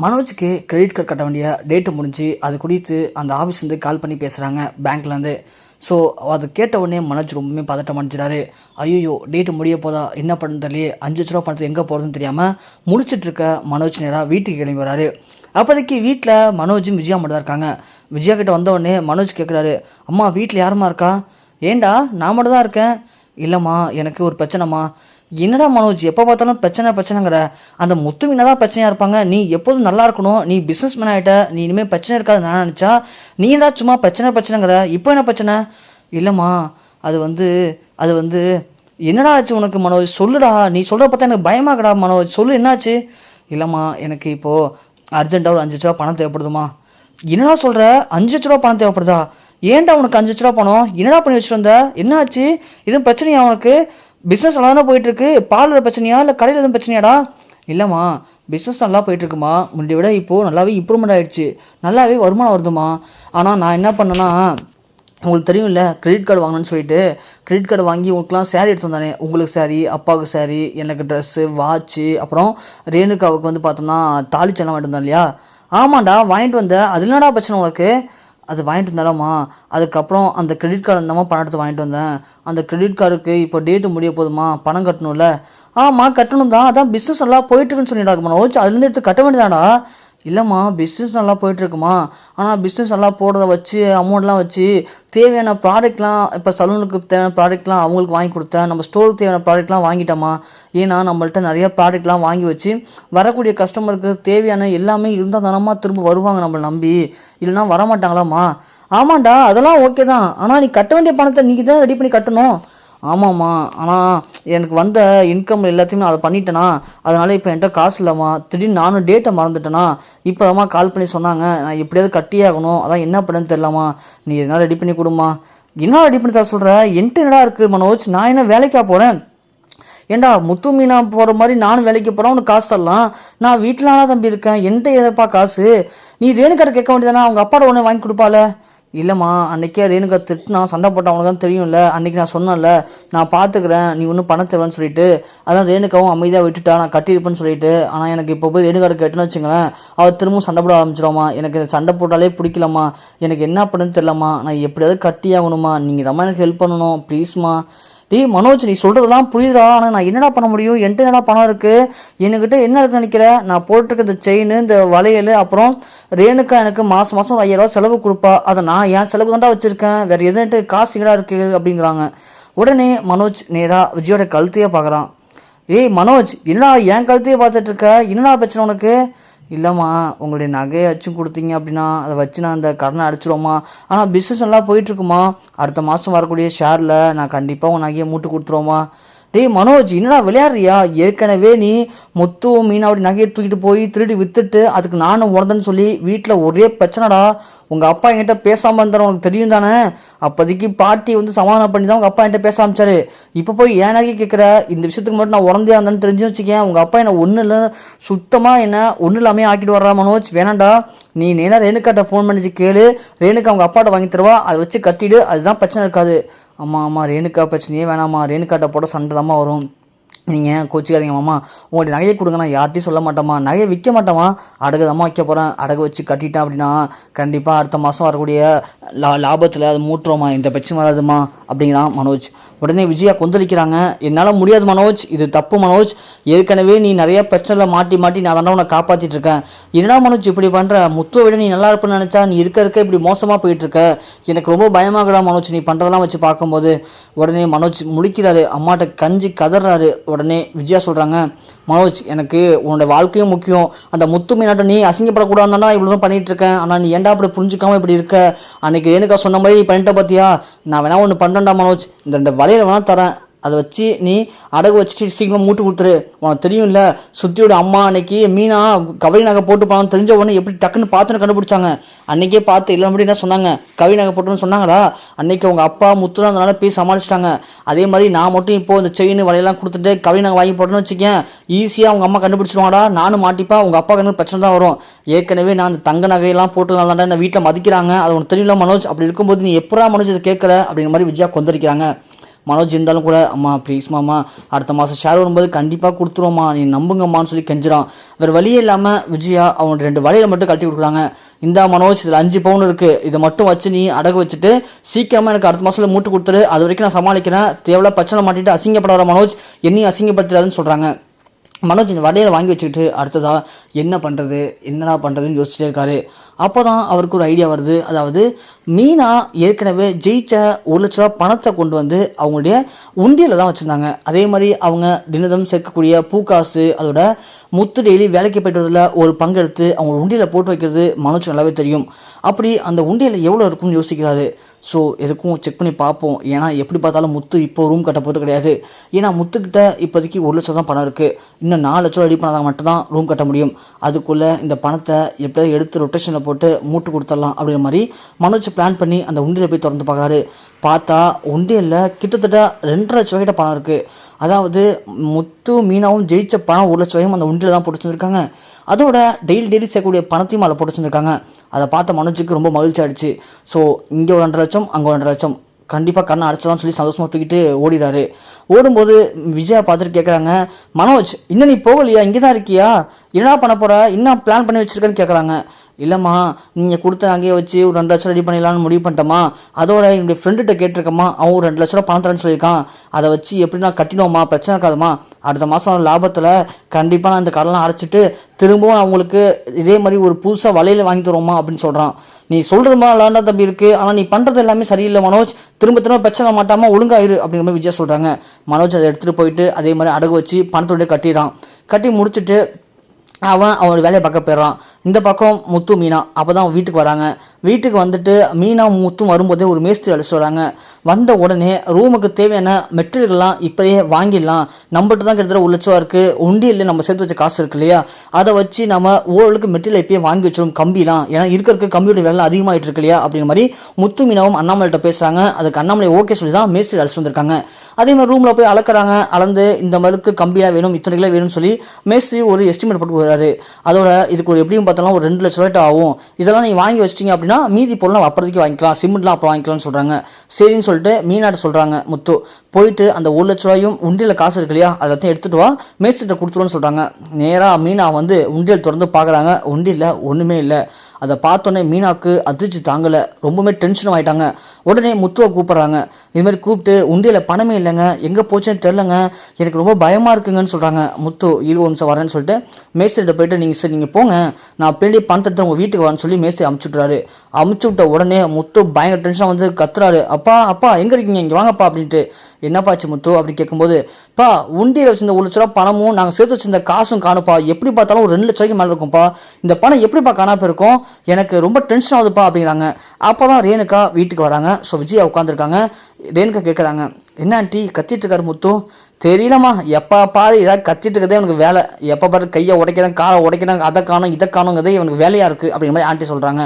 மனோஜுக்கு credit card கட்ட வேண்டிய date முடிஞ்சு அது குறித்து அந்த ஆஃபீஸ்லேருந்து கால் பண்ணி பேசுகிறாங்க பேங்க்லேருந்து. ஸோ அது கேட்ட உடனே மனோஜ் ரொம்பவே பதட்டம் அடைஞ்சிடாரு. ஐயோ டேட்டு முடிய போதா, என்ன பண்ணுறது தெரியலையே, 5,00,000 பணத்தை எங்கே போகிறதுன்னு தெரியாமல் முடிச்சிட்ருக்க மனோஜ் நேராக வீட்டுக்கு கிளம்பி வராரு. அப்போதைக்கு வீட்டில் மனோஜும் விஜயா மட்டும் தான் இருக்காங்க. விஜயா கிட்ட வந்தவுடனே மனோஜ் கேட்குறாரு, அம்மா வீட்டில் யாருமா இருக்கா? ஏண்டா நான் மட்டும் தான் இருக்கேன். இல்லைம்மா எனக்கு ஒரு பிரச்சனைம்மா. என்னடா மனோஜ் எப்போ பார்த்தாலும் பிரச்சனைங்கிற, அந்த முத்து மீனா தான் பிரச்சனையாக இருப்பாங்க, நீ எப்போதும் நல்லா இருக்கணும், நீ பிஸ்னஸ் மேன் ஆகிட்ட, நீ இனிமேல் பிரச்சனை இருக்காது நான் நினச்சா, நீ என்னடா சும்மா பிரச்சனைங்கிற, இப்போ என்ன பிரச்சனை? இல்லைம்மா அது வந்து என்னடா ஆச்சு உனக்கு மனோஜ், சொல்லுடா, நீ சொல்கிற பார்த்தா எனக்கு பயமாகடா மனோஜ், சொல்லு என்னாச்சு? இல்லைம்மா எனக்கு இப்போது அர்ஜென்ட்டாக ஒரு 5,00,000 பணம் தேவைப்படுதுமா. என்னடா சொல்கிற, 5,00,000 பணம் தேவைப்படுதா? ஏன்டா உனக்கு 5,00,000 பணம், என்னடா பண்ணி வச்சுட்டு வந்த, என்ன ஆச்சு, எதுவும் பிரச்சனையா உனக்கு? பிஸ்னஸ் நல்லா தானே போயிட்டுருக்கு, பாலில் பிரச்சனையா இல்லை கடையில் எதுவும் பிரச்சனையாடா? இல்லைம்மா பிஸ்னஸ் நல்லா போயிட்டுருக்குமா, முன்னாடி விட இப்போது நல்லாவே இம்ப்ரூவ்மெண்ட் ஆகிடுச்சு, நல்லாவே வருமானம் வருதுமா. ஆனால் நான் என்ன பண்ணேன்னா, உங்களுக்கு தெரியும் இல்லை கிரெடிட் கார்டு வாங்கணும்னு சொல்லிட்டு கிரெடிட் கார்டு வாங்கி உங்களுக்குலாம் சேரீ எடுத்து வந்தானே, உங்களுக்கு சேரீ, அப்பாவுக்கு சேரீ, எனக்கு ட்ரெஸ்ஸு, வாட்ச்சு, அப்புறம் ரேணுகாவுக்கு வந்து பார்த்தோம்னா தாலிச்செல்லாம் வாங்கிட்டு வந்தோம் இல்லையா? ஆமாண்டா வாங்கிட்டு வந்தேன், அது என்னடா பிரச்சனை உனக்கு? அது வாங்கிட்டு இருந்தாலாமா, அதுக்கப்புறம் அந்த கிரெடிட் கார்டு இந்தமா பணம் எடுத்து வாங்கிட்டு வந்தேன், அந்த கிரெடிட் கார்டுக்கு இப்போ டேட்டு முடிய போதுமா, பணம் கட்டணும்ல. ஆமாம் கட்டணும் தான், அதான் பிஸ்னஸ் நல்லா போயிட்டுருக்குன்னு சொல்லிடாங்க மனோஜ், அதுலேருந்து எடுத்து கட்ட வேண்டியதாடா. இல்லைம்மா பிஸ்னஸ் நல்லா போயிட்டுருக்குமா, ஆனால் பிஸ்னஸ் நல்லா போடுறத வச்சு அமௌண்ட்லாம் வச்சு தேவையான ப்ராடக்ட்லாம், இப்போ சலூனுக்கு தேவையான ப்ராடக்ட்லாம் அவங்களுக்கு வாங்கி கொடுத்தேன், நம்ம ஸ்டோருக்கு தேவையான ப்ராடக்ட்லாம் வாங்கிட்டோமா. ஏன்னா நம்மள்ட்ட நிறைய ப்ராடக்ட்லாம் வாங்கி வச்சு வரக்கூடிய கஸ்டமருக்கு தேவையான எல்லாமே இருந்தால் தானம்மா திரும்ப வருவாங்க நம்மளை நம்பி, இல்லைனா வரமாட்டாங்களாம்மா. ஆமாண்டா அதெல்லாம் ஓகே தான், ஆனால் நீ கட்ட வேண்டிய பணத்தை நீங்கள் தான் ரெடி பண்ணி கட்டணும். ஆமாம்மா, ஆனால் எனக்கு வந்த இன்கம் எல்லாத்தையுமே நான் அதை பண்ணிட்டேனா, அதனால் இப்போ என்கிட்ட காசு இல்லைம்மா, திடீர்னு நானும் டேட்டை மறந்துட்டேனா, இப்போ அம்மா கால் பண்ணி சொன்னாங்க நான் எப்படியாவது கட்டியே ஆகணும், அதான் என்ன பண்ணுன்னு தெரியலாமா, நீ எதனா ரெடி பண்ணி கொடுமா. என்ன ரெடி பண்ணி தர சொல்கிற, என்கிட்ட என்னடா இருக்குது மனோஜ், நான் என்ன வேலைக்கா போகிறேன்? ஏண்டா முத்து மீனா போகிற மாதிரி நானும் வேலைக்கு போகிறேன், உனக்கு காசு தரலாம், நான் வீட்டில் ஆனா தம்பி இருக்கேன், என்கிட்ட எதப்பா காசு, நீ ரேணுகாட்ட கேட்க வேண்டியதானே, அவங்க அப்பாட ஒன்று வாங்கி கொடுப்பால. இல்லைம்மா அன்றைக்கே ரேணுகா திட்டுனா சண்டை போட்டால் அவனுக்கு தான் தெரியும்ல, அன்றைக்கி நான் சொன்னேன்ல நான் பார்த்துக்கிறேன், நீ ஒன்றும் பணம் தேவைன்னு சொல்லிட்டு, அதான் ரேணுகாவும் அமைதியாக விட்டுட்டா, நான் கட்டியிருப்பேன்னு சொல்லிட்டு. ஆனால் எனக்கு இப்போ போய் ரேணுகாட்ட கேட்டுன்னு வச்சுங்களேன், அவள் திரும்பவும் சண்டை போட ஆரம்பிச்சிடுவாம்மா, எனக்கு சண்டை போட்டாலே பிடிக்கலம்மா, எனக்கு என்ன பண்ணுன்னு தெரியலம்மா, நான் எப்படியாவது கட்டி ஆகணுமா, நீங்கள் தான் எனக்கு ஹெல்ப் பண்ணணும் ப்ளீஸ்மா. டேய் மனோஜ் நீ சொல்கிறதெல்லாம் புரியுதா, ஆனால் நான் என்னடா பண்ண முடியும், என்கிட்ட என்னடா பணம் இருக்குது, என்கிட்ட என்ன இருக்குன்னு நினைக்கிறேன், நான் போட்டிருக்க இந்த செயின், இந்த வளையல், அப்புறம் ரேணுக்கா எனக்கு மாதம் ஒரு 5,000 செலவு கொடுப்பா, அதை நான் என் செலவு தான்டா வச்சுருக்கேன், வேறு எதுன்ட்டு காசு எங்கடா இருக்குது அப்படிங்கிறாங்க. உடனே மனோஜ் நேராக விஜயோட கழுத்தையே பார்க்குறான். ஏய் மனோஜ் என்னடா என் கழுத்தையே பார்த்துட்ருக்க, என்னடா பிரச்சனை உனக்கு? இல்லைம்மா உங்களுடைய நகையை வச்சும் கொடுத்தீங்க அப்படின்னா அதை வச்சு நான் அந்த கடனை அடிச்சிடுவோம்மா, ஆனால் பிஸ்னஸ் நல்லா போயிட்டுருக்குமா, அடுத்த மாதம் வரக்கூடிய ஷேரில் நான் கண்டிப்பாக உங்கள் நகையை மூட்டு கொடுத்துருவோம்மா. டேய் மனோஜ் என்னடா விளையாடுறியா, ஏற்கனவே நீ முத்து மீனாவோட நகையை தூக்கிட்டு போய் திருடி விற்றுட்டு அதுக்கு நானும் உடந்தேன்னு சொல்லி வீட்டில் ஒரே பிரச்சனைடா, உங்கள் அப்பா என்கிட்ட பேசாமல் இருந்தார் உனக்கு தெரியும் தானே, அப்போதைக்கு பாட்டி வந்து சமாதானம் பண்ணி தான் உங்கள் அப்பா என்கிட்ட பேச ஆரம்பிச்சாரு, இப்போ போய் ஏன் நகை கேட்குற, இந்த விஷயத்துக்கு மட்டும் நான் உடந்தே இருந்தேன்னு தெரிஞ்சு வச்சுக்கேன், உங்கள் அப்பா என்னை ஒன்றும் இல்லை சுத்தமாக என்ன ஒன்றும் இல்லாமல் ஆக்கிட்டு வர்றா மனோஜ், வேணாண்டா, நீ நேராக ரேணுகாட்ட ஃபோன் பண்ணிச்சு கேளு, ரேணுகா அவங்க அப்பாட்ட வாங்கி தருவா, அதை வச்சு கட்டிடு, அதுதான் பிரச்சனை இருக்காது. ஆமாம் ரேணுகா பிரச்சனையே வேணாம்மா, ரேணுகாட்ட போட சண்டை தாம்மா வரும், நீங்கள் கோச்சிக்காதீங்க மாமா, உங்களுடைய நகையை கொடுங்க, நான் யார்ட்டையும் சொல்ல மாட்டேம்மா, நகையை விற்க மாட்டேம்மா, அடகுதாம்மா வைக்க போகிறேன், அடகு வச்சு கட்டிட்டேன் அப்படின்னா கண்டிப்பாக அடுத்த மாதம் வரக்கூடிய லாபத்தில் அது மூட்டுறோம்மா, இந்த பிரச்சனை வராதுமா அப்படிங்கிறான் மனோஜ். உடனே விஜயா கொந்தளிக்கிறாங்க, என்னால் முடியாது மனோஜ், இது தப்பு மனோஜ், ஏற்கனவே நீ நிறைய பிரச்சனையில் மாட்டி நான் தாண்டா உன்னை காப்பாற்றிட்டு இருக்கேன், என்னடா மனோஜ் இப்படி பண்ணுற, முத்துவை விட நீ நல்லா இருப்பேன்னு நினச்சா நீ இருக்க இப்படி மோசமாக போயிட்டுருக்க, எனக்கு ரொம்ப பயமாகடா மனோஜ் நீ பண்ணுறதெல்லாம் வச்சு பார்க்கும்போது. உடனே மனோஜ் முழிக்கிறாரு, அம்மாட்ட கஞ்சி கதறாரு. உடனே விஜயா சொல்கிறாங்க, மனோஜ் எனக்கு உன்னோட வாழ்க்கையும் முக்கியம், அந்த முத்து மீனாட்டம் நீ அசிங்கப்படக்கூடாதுன்னா இவ்வளோ தான் பண்ணிகிட்டு இருக்கேன், ஆனால் நீ ஏன்டா அப்படி புரிஞ்சுக்காமல் இப்படி இருக்க, அன்றைக்கி ரேணுகா சொன்ன மாதிரி நீ பண்ணிட்ட பார்த்தியா, நான் வேணா ஒன்று பண்ணுறேன்டா மனோஜ், இந்த 2 வளையலை வேணால் தரேன், அதை வச்சு நீ அடகு வச்சுட்டு சீக்கிரம் மூட்டு கொடுத்துரு, உனக்கு தெரியும் இல்லை சுத்தியோட அம்மா அன்னைக்கு மீனா கவரி நகை போட்டு போனாலும் தெரிஞ்ச உடனே எப்படி டக்குன்னு பார்த்துன்னு கண்டுபிடிச்சாங்க, அன்றைக்கே பார்த்து இல்லை அப்படி என்ன சொன்னாங்க, கவரி நகை போட்டுன்னு சொன்னாங்களா, அன்றைக்கி அவங்க அப்பா முத்துலாம் அதனால போய் சமாளிச்சிட்டாங்க, அதே மாதிரி நான் மட்டும் இப்போது இந்த செயின் வலையெல்லாம் கொடுத்துட்டு கவரி நகை வாங்கி போட்டோன்னு வச்சுக்கேன், ஈஸியாக அவங்க அம்மா கண்டுபிடிச்சிருவாடா, நானும் மாட்டிப்பா, உங்கள் அப்பா கண்டு பிரச்சனை தான் வரும், ஏற்கனவே நான் அந்த தங்க நகையெல்லாம் போட்டுனால தாண்டா இந்த வீட்டில் மதிக்கிறாங்க, அது உனக்கு தெரியல மனோஜ், அப்படி இருக்கும்போது நீ எப்படா மனோஜ் இதை கேட்குற அப்படிங்கிற மாதிரி விஜயா கொந்தளிக்கிறாங்க. மனோஜ் இருந்தாலும் கூட அம்மா ப்ளீஸ் மாமா அடுத்த மாதம் ஷேர் வரும்போது கண்டிப்பாக கொடுத்துருவோம்மா, நீ நம்புங்கம்மான்னு சொல்லி கெஞ்சிரான். வேறு வழியே இல்லாமல் விஜயா அவனோட 2 வலையில் மட்டும் கட்டி கொடுக்குறாங்க. இந்த மனோஜ் இதில் 5 பவுன் இருக்குது, இதை மட்டும் வச்சு நீ அடகு வச்சுட்டு சீக்கிரமாக எனக்கு அடுத்த மாதத்தில் மூட்டு கொடுத்துரு, அது வரைக்கும் நான் சமாளிக்கிறேன், தேவையில்ல பிரச்சனை மாட்டிட்டு அசிங்கப்பட வர மனோஜ் என்னையும் அசிங்கப்படுத்துறாதுன்னு சொல்கிறாங்க. மனோஜ் இந்த வடையில் வாங்கி வச்சுக்கிட்டு அடுத்ததாக என்ன பண்ணுறது என்னடா பண்ணுறதுன்னு யோசிச்சுட்டே இருக்காரு. அப்போ தான் அவருக்கு ஒரு ஐடியா வருது. அதாவது மீனா ஏற்கனவே ஜெயிச்ச 1 லட்ச ரூபா பணத்தை கொண்டு வந்து அவங்களுடைய உண்டியில் தான் வச்சுருந்தாங்க. அதே மாதிரி அவங்க தினதும் சேர்க்கக்கூடிய பூக்காசு அதோட முத்து டெய்லி வேலைக்கு போய்ட்டு வரதுல ஒரு பங்கெடுத்து அவங்க உண்டியில் போட்டு வைக்கிறது மனோஜ் நல்லாவே தெரியும். அப்படி அந்த உண்டியில் எவ்வளோ இருக்கும்னு யோசிக்கிறாரு. ஸோ எதுக்கும் செக் பண்ணி பார்ப்போம், ஏன்னா எப்படி பார்த்தாலும் முத்து இப்போ ரூம் கட்ட போகிறது கிடையாது. ஏன்னா முத்துக்கிட்ட இப்போதைக்கு 1 லட்சம் தான் பணம் இருக்குது, இன்னும் 4 லட்சம் ரெடி பண்ணால் மட்டும்தான் ரூம் கட்ட முடியும். அதுக்குள்ளே இந்த பணத்தை எப்படியாவது எடுத்து ரொட்டேஷனில் போட்டு மூட்டு கொடுத்துடலாம் அப்படிங்கிற மாதிரி மனோஜ் பிளான் பண்ணி அந்த உண்டியில் போய் திறந்து பார்க்குறாரு. பார்த்தா உண்டியலில் கிட்டத்தட்ட 2.5 லட்ச ரூபாய்கிட்ட பணம் இருக்குது. அதாவது முத்து மீனாவும் ஜெயிச்ச பணம் 1 லட்ச ரூபாயும் அந்த உண்டியில் தான் போட்டு வச்சுருக்காங்க. அதோட டெய்லி சேர்க்கக்கூடிய பணத்தையும் அதில் போட்டு வச்சுருக்காங்க. அதை பார்த்த மனோஜுக்கு ரொம்ப மகிழ்ச்சி ஆயிடுச்சு. ஸோ இங்கே ஒரு 2.5 லட்சம் அங்கே 2.5 லட்சம் கண்டிப்பாக கண்ணை அடைச்சதான்னு சொல்லி சந்தோஷமாக தூக்கிட்டு ஓடிடாரு. ஓடும்போது விஜயா பார்த்துட்டு கேட்குறாங்க, மனோஜ் இன்னும் நீ போகலையா, இங்கே தான் இருக்கியா, என்ன பண்ண போகிற, இன்னும் பிளான் பண்ணி வச்சுருக்கேன்னு கேட்குறாங்க. இல்லைம்மா நீங்கள் கொடுத்த அங்கேயே வச்சு ஒரு 2 லட்சம் ரெடி பண்ணிடலான்னு முடிவு பண்ணிட்டோமா, அதோட என்னுடைய ஃப்ரெண்டுகிட்ட கேட்டிருக்கம்மா, அவன் ஒரு 2 லட்ச ரூபா பணம் தரேன்னு சொல்லியிருக்கான், அதை வச்சு எப்படி நான் கட்டிடுவோம்மா, பிரச்சனை இருக்காதுமா, அடுத்த மாதம் லாபத்தில் கண்டிப்பாக நான் இந்த கடலாம் அடைச்சிட்டு திரும்பவும் அவங்களுக்கு இதே மாதிரி ஒரு புதுசாக வலையில் வாங்கி தருவோமா அப்படின்னு சொல்கிறான். நீ சொல்கிறதுமா விளாண்டா தம்பி இருக்குது, ஆனால் நீ பண்ணுறது எல்லாமே சரியில்லை மனோஜ், திரும்ப பிரச்சனை மாட்டாமல் ஒழுங்காயிரு அப்படிங்கிற மாதிரி விஜயா சொல்கிறாங்க. மனோஜ் அதை எடுத்துகிட்டு போயிட்டு அதே மாதிரி அடகு வச்சு பணத்தோட கட்டிடுறான். கட்டி முடிச்சுட்டு அவனோட வேலையை பார்க்க போயிடுறான். இந்த பக்கம் முத்து மீனா அப்போ தான் வீட்டுக்கு வராங்க. வீட்டுக்கு வந்துட்டு மீனா முத்தும் வரும்போதே ஒரு மேஸ்திரி அழைச்சிட்டு வராங்க. வந்த உடனே ரூமுக்கு தேவையான மெட்டீரியல்லாம் இப்போயே வாங்கிடலாம், நம்மகிட்ட தான் கிட்டத்தட்ட 1 லட்சம் இருக்குது, உண்டியில் நம்ம சேர்த்து வச்ச காசு இருக்கு இல்லையா, அதை வச்சு நம்ம ஓரளவுக்கு மெட்டீரியல் இப்போயே வாங்கி வச்சிடும் கம்பிலாம், ஏன்னா இருக்க கம்பியோட வேலை அதிகமாகிட்டு இருக்கு இல்லையா அப்படிங்கிற மாதிரி முத்து மீனாவும் அண்ணாமலைகிட்ட பேசுகிறாங்க. அதுக்கு அண்ணாமலை ஓகே சொல்லி தான் மேஸ்திரி அழைச்சிட்டு வந்திருக்காங்க. அதே மாதிரி ரூமில் போய் அளக்குறாங்க. அளந்து இந்த மாதிரிக்கு கம்பியாக வேணும், இத்தனை கிலோ வேணும்னு சொல்லி மேஸ்திரி ஒரு எஸ்டிமேட் போட்டு வராரு. அதோட இதுக்கு ஒரு எப்படியும் பார்த்தாலும் ஒரு 2 லட்ச ரூபாய்ட்டு ஆகும், இதெல்லாம் நீங்கள் வாங்கி வச்சிட்டிங்க அப்படின்னா மீதி பொருளாக அப்புறத்துக்கு வாங்கிக்கலாம், சிமெண்ட்லாம் அப்புறம் வாங்கிக்கலாம்னு சொல்கிறாங்க. சரின்னு சொல்லிட்டு மீனாட்ட சொல்கிறாங்க முத்து, போயிட்டு அந்த 1 லட்ச ரூபாயும் உண்டியில் காசு இருக்கு இல்லையா அதை எடுத்துகிட்டு வா, மேஸ்திரிட்ட கொடுத்துருவோன்னு சொல்கிறாங்க. நேராக மீனா வந்து உண்டியல் திறந்து பார்க்குறாங்க. உண்டியில் ஒன்றுமே இல்லை. அதை பார்த்தோன்னே மீனாவுக்கு அதிர்ச்சி தாங்கலை, ரொம்பவே டென்ஷன் ஆகிட்டாங்க. உடனே முத்துவை கூப்பிட்றாங்க. இதுமாதிரி கூப்பிட்டு உண்டியில் பணமே இல்லைங்க, எங்கே போச்சேன்னு தெரிலங்க, எனக்கு ரொம்ப பயமாக இருக்குங்கன்னு சொல்கிறாங்க. முத்து 20 நிமிஷம் வரேன்னு சொல்லிட்டு மேஸ்திரிட்ட போயிட்டு நீங்கள் போங்க, நான் பின்னாடி பணத்தை எடுத்து உங்கள் வீட்டுக்கு வரேன்னு சொல்லி மேஸ்திரி அமுச்சுட்றாரு. அமுச்சு விட்ட உடனே முத்து பயங்கர டென்ஷனாக வந்து கத்துறாரு, அப்பா எங்கே இருக்கீங்க, இங்கே வாங்கப்பா அப்படின்ட்டு. என்னப்பாச்சு முத்து அப்படி கேட்கும்போது, பா உண்டியில் வச்சிருந்த 1 லட்ச ரூபா பணமும் நாங்கள் சேர்த்து வச்சிருந்த காசும் காணுப்பா, எப்படி பார்த்தாலும் ஒரு 2 லட்ச ரூபாய்க்கு மேலே இருக்கும்ப்பா, இந்த பணம் எப்படிப்பா காணாம இருக்கும், எனக்கு ரொம்ப டென்ஷன் ஆகுதுப்பா அப்படிங்கிறாங்க. அப்போ தான் ரேணுகா வீட்டுக்கு வராங்க. ஸோ விஜயா உட்காந்துருக்காங்க. ரேணுகா கேட்குறாங்க, என்ன ஆண்டி கத்திட்டு இருக்காரு முத்து, தெரியலம்மா, எப்போ பாரு ஏதாவது கத்திட்டு இருக்கதே எனக்கு வேலை, எப்போ பாரு கையை உடைக்கிறேன் காலை உடைக்கிறேன், அதை காணும் இதை காணுங்கிறதே இவனுக்கு வேலையாக இருக்குது அப்படிங்கிற மாதிரி ஆண்டி சொல்கிறாங்க.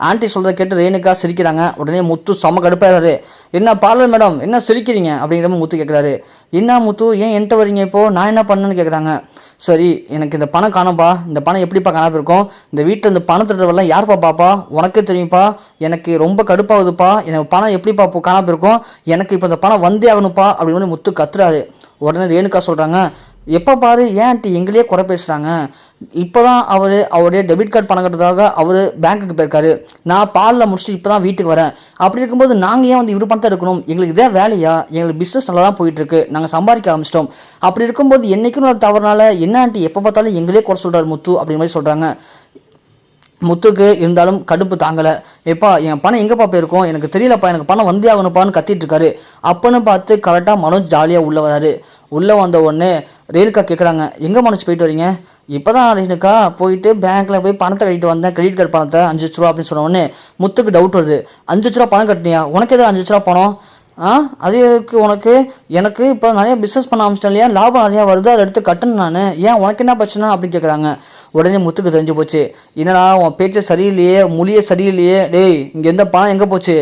ஆண்டி சொல்கிறத கேட்டு ரேணுகா சிரிக்கிறாங்க. உடனே முத்து செம கடுப்பாரு, என்ன பார்லர் மேடம் என்ன சிரிக்கிறீங்க அப்படிங்கிற மாதிரி முத்து கேட்குறாரு. என்ன முத்து ஏன் என்கிட்ட வரீங்க இப்போது, நான் என்ன பண்ணேன்னு கேட்குறாங்க. சரி எனக்கு இந்த பணம் காணும்பா, இந்த பணம் எப்படிப்பா காணாமல் இருக்கும், இந்த வீட்டில் இந்த பணம் திருடுறவெல்லாம் யார்ப்பா பாப்பா, உனக்கே தெரியும்ப்பா, எனக்கு ரொம்ப கடுப்பாகுதுப்பா, எனக்கு பணம் எப்படிப்பா காணாமல் இருக்கும், எனக்கு இப்போ இந்த பணம் வந்தே ஆகணும்ப்பா அப்படின்னு முத்து கத்துறாரு. உடனே ரேணுகா சொல்கிறாங்க, எப்போ பாரு ஏன் ஆண்டி எங்களையே குறை பேசுகிறாங்க, இப்போ தான் அவருடைய டெபிட் கார்டு பணம் கட்டுறதாக அவர் பேங்க்குக்கு போயிருக்காரு, நான் பாலில் முடிச்சுட்டு இப்போ தான் வீட்டுக்கு வரேன், அப்படி இருக்கும்போது நாங்கள் ஏன் வந்து இவர் பணத்தை எடுக்கணும், எங்களுக்கு இதே வேலையா, எங்களுக்கு பிஸ்னஸ் நல்லா தான் போயிட்டுருக்கு, நாங்கள் சம்பாதிக்க ஆரம்பிச்சிட்டோம், அப்படி இருக்கும்போது என்றைக்கும் நான் தவறுனால என்ன ஆண்டி எப்போ பார்த்தாலும் எங்களே குறை சொல்கிறார் முத்து அப்படிங்கிற மாதிரி சொல்கிறாங்க. முத்துக்கு இருந்தாலும் கடுப்பு தாங்கலை. எப்பா என் பணம் எங்கேப்பா போயிருக்கோம், எனக்கு தெரியலப்பா, எனக்கு பணம் வந்தே ஆகணுப்பான்னு கத்திட்டு இருக்காரு. அப்பன்னு பார்த்து கரெக்டாக மனோஜ் ஜாலியாக உள்ளே வராரு. உள்ளே வந்த உடனே ரேணுகா கேட்குறாங்க, எங்கே மனோஜ் போயிட்டு வரீங்க, இப்போ தான் ரேணுகா போயிட்டு பேங்க்கில் போய் பணத்தை கட்டிட்டு வந்தேன், கிரெடிட் கார்டு பணத்தை 5 லட்ச ரூபா அப்படின்னு சொன்ன உடனே முத்துக்கு டவுட் வருது. 5 லட்ச ரூபா பணம் கட்டினியா, உனக்கு எதாவது 5 லட்ச ரூபா பணம், அது உனக்கு, எனக்கு இப்போ நிறைய பிஸ்னஸ் பண்ண ஆரம்பிச்சிட்டேன் இல்லையா, லாபம் நிறையா வருது, அதை எடுத்து கட்டணும் நான், ஏன் உனக்கு என்ன பிரச்சனை அப்படின்னு கேட்குறாங்க. உடனே முத்துக்கு தெரிஞ்சு போச்சு, என்னடா உன் பேச்சை சரியில்லையே, மொழியே சரியில்லையே, டேய் இங்கே எந்த பணம் எங்கே போச்சு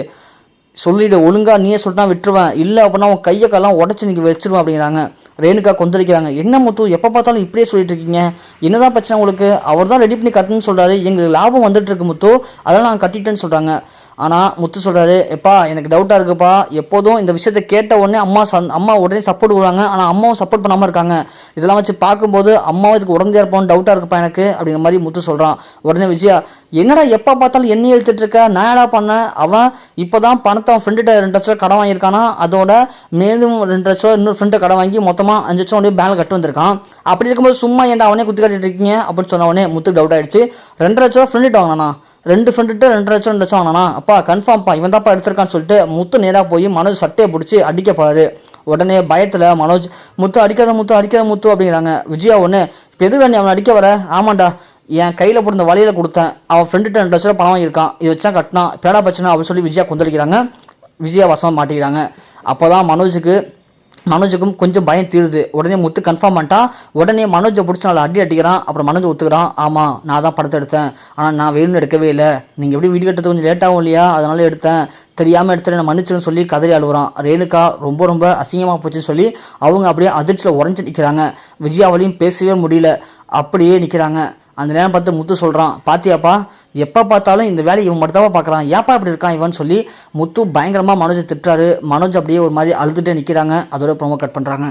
சொல்லிவிடு, ஒழுங்காக நீயே சொல்லிட்டா விட்டுருவேன், இல்லை அப்படின்னா உன் கையை காலம் உடச்சி நீங்கள் வச்சிருவேன் அப்படிங்கிறாங்க. ரேணுகா கொந்தளிக்கிறாங்க, என்ன முத்து எப்போ பார்த்தாலும் இப்படியே சொல்லிட்டு இருக்கீங்க, என்னதான் பிரச்சனை உங்களுக்கு, அவர் தான் ரெடி பண்ணி கட்டணும்னு சொல்கிறாரு, எங்களுக்கு லாபம் வந்துட்டு இருக்கு முத்து, அதெல்லாம் நான் கட்டிட்டேன்னு சொல்கிறாங்க. ஆனால் முத்து சொல்கிறாரு, எப்பா எனக்கு டவுட்டாக இருக்குப்பா, எப்போதும் இந்த விஷயத்தை கேட்ட உடனே அம்மா உடனே சப்போர்ட் கொடுக்குறாங்க, ஆனால் அம்மாவும் சப்போர்ட் பண்ணாமல் இருக்காங்க. இதெல்லாம் வச்சு பார்க்கும்போது அம்மாவும் இதுக்கு உடனே இருப்போம், டவுட்டாக இருக்குப்பா எனக்கு அப்படிங்கிற மாதிரி முத்து சொல்கிறான். உடனே விஜயா, என்னடா எப்போ பார்த்தாலும் என்ன எழுத்துட்டு இருக்க, நான் என்னடா பண்ணேன், அவன் இப்போ தான் பணத்தை அவன் ஃப்ரெண்டுகிட்ட 2 லட்ச ரூபா கடன் வாங்கியிருக்கானா, அதோட மேலும் 2 லட்ச ரூபா இன்னொரு ஃப்ரெண்டை கடன் வாங்கி மொத்தமாக 5 லட்சம் அப்படியே பேங்க் கட்டு வந்திருக்கான். அப்படி இருக்கும்போது சும்மா ஏன்டா அவனே குத்தி காட்டிட்டு இருக்கீங்க அப்படின்னு சொன்ன உடனே முத்துக்கு டவுட் ஆயிடுச்சு. 2 லட்ச ரூபா ஃப்ரெண்டு வாங்கினானா, 2 ஃப்ரெண்டுட்டு 2 லட்சம் வாங்கினானா, அப்பா கன்ஃபார்ம்ப்பா இவன் தான்ப்பா எடுத்திருக்கான்னு சொல்லிட்டு முத்து நேராக போய் மனோஜ் சட்டையை பிடிச்சி அடிக்க போறாரு. உடனே பயத்தில் மனோஜ், முத்து அடிக்காத முத்து அப்படிங்கிறாங்க. விஜயா ஒன்று, இப்போ எதுக்கு நீ அவனை அடிக்க வர? ஆமாண்டா, என் கையில் போட்டு இந்த வலையில் கொடுத்தேன், அவன் ஃப்ரெண்டுகிட்ட 2 லட்ச ரூபா பணம் வாங்கியிருக்கான், இதை வச்சா கட்டினா பேடா பிரச்சனை அப்படின்னு சொல்லி விஜயா கொந்தளிக்கிறாங்க. விஜயா வசமாக மாட்டிக்கிறாங்க. அப்போ தான் மனோஜுக்கும் கொஞ்சம் பயம் தீருது. உடனே முத்து கன்ஃபார்ம் பண்ணிட்டான். உடனே மனோஜை பிடிச்சி நாள் அடிக்கிறான். அப்புறம் மனோஜ் ஒத்துக்கிறான், ஆமாம் நான் தான் படத்தை எடுத்தேன், ஆனால் நான் வேணும்னு எடுக்கவே இல்லை, நீங்கள் எப்படி வீடு கட்டுறது கொஞ்சம் லேட்டாகும் இல்லையா, அதனால எடுத்தேன், தெரியாமல் எடுத்துட்டு நான் மன்னிச்சுன்னு சொல்லி கதறி அழுகுறான். ரேணுகா ரொம்ப அசிங்கமாக போச்சுன்னு சொல்லி அவங்க அப்படியே அதிர்ச்சியில் உடஞ்சி நிற்கிறாங்க. விஜயாவளையும் பேசவே முடியல, அப்படியே நிற்கிறாங்க. அந்த நேரம் பார்த்து முத்து சொல்கிறான், பாத்தியாப்பா எப்போ பார்த்தாலும் இந்த வேலையை இவன் மட்டும் தான் பார்க்குறான், ஏப்பா இப்படி இருக்கான் இவன் சொல்லி முத்து பயங்கரமாக மனோஜை திட்டுறாரு. மனோஜ் அப்படியே ஒரு மாதிரி அழுதுகிட்டே நிற்கிறாங்க. அதோட ப்ரோமோ கட் பண்ணுறாங்க.